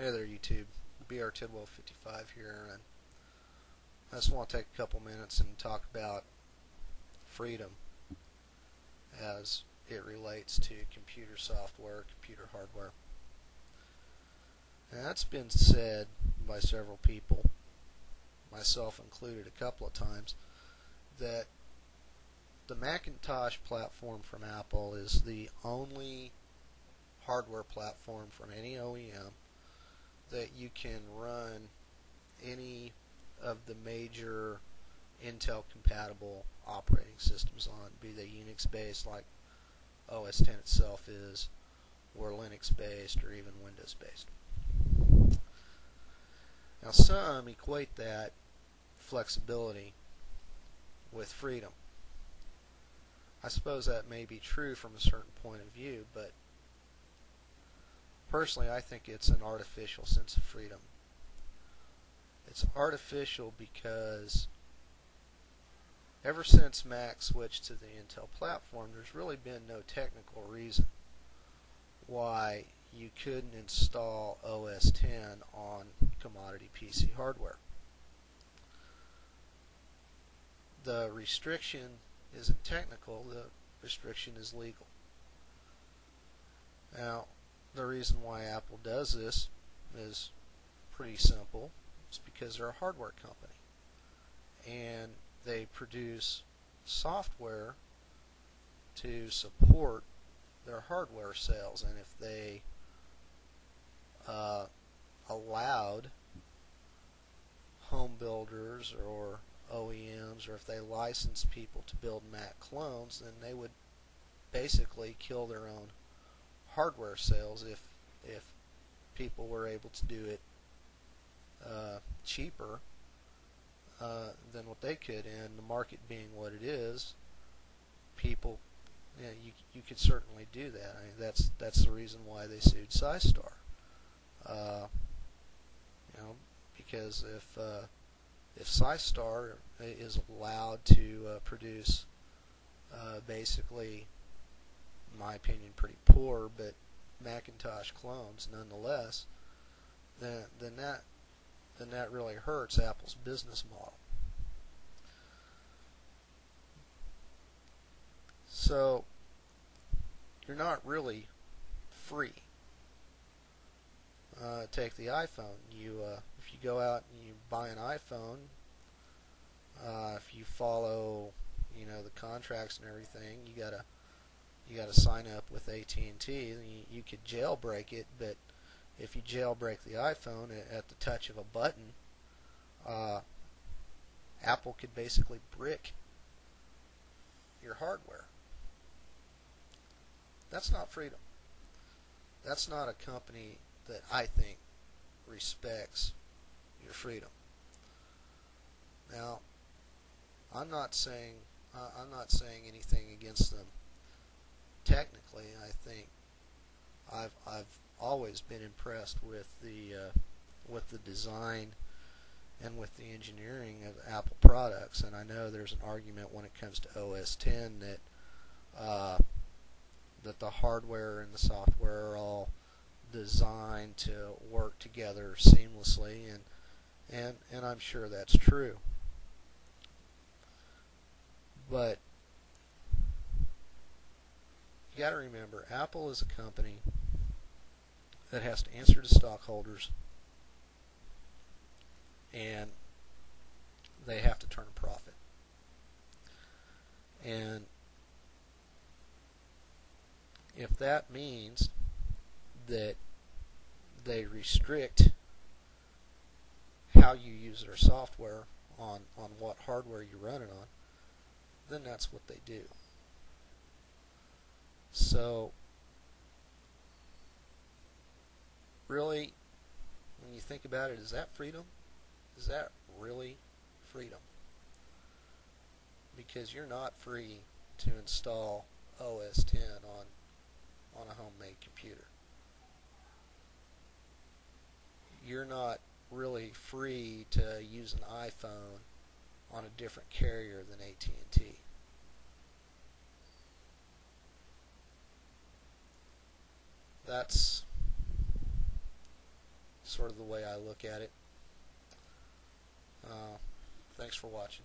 Hey there YouTube, BR Tidwell 55 here, and I just want to take a couple minutes and talk about freedom as it relates to computer software, computer hardware. And that's been said by several people, myself included a couple of times, that the Macintosh platform from Apple is the only hardware platform from any OEM that you can run any of the major Intel compatible operating systems on, be they Unix based like OS X itself is, or Linux based, or even Windows based. Now some equate that flexibility with freedom. I suppose that may be true from a certain point of view, but personally I think it's an artificial sense of freedom. It's artificial because ever since Mac switched to the Intel platform, there's really been no technical reason why you couldn't install OS X on commodity PC hardware. The restriction isn't technical, the restriction is legal. Now, the reason why Apple does this is pretty simple. It's because they're a hardware company and they produce software to support their hardware sales, and if they allowed home builders or OEMs, or if they licensed people to build Mac clones, then they would basically kill their own hardware sales if people were able to do it cheaper than what they could. And the market being what it is, people, you could certainly do that. I mean, that's the reason why they sued SiStar. Because if SiStar is allowed to produce basically, in my opinion, pretty poor but Macintosh clones nonetheless, then that really hurts Apple's business model. So you're not really free. Take the iPhone. If you go out and you buy an iPhone, if you follow, the contracts and everything, you gotta sign up with AT&T. You could jailbreak it, but if you jailbreak the iPhone at the touch of a button, Apple could basically brick your hardware. That's not freedom. That's not a company that I think respects your freedom. Now, I'm not saying anything against them technically. I think I've always been impressed with the design and with the engineering of Apple products, and I know there's an argument when it comes to OS X that the hardware and the software are all designed to work together seamlessly, and I'm sure that's true. But you got to remember, Apple is a company that has to answer to stockholders, and they have to turn a profit. And if that means that they restrict how you use their software on what hardware you run it on, then that's what they do. So really, when you think about it, is that freedom? Is that really freedom? Because you're not free to install OS X on a homemade computer. You're not really free to use an iPhone on a different carrier than AT&T. That's sort of the way I look at it. Thanks for watching.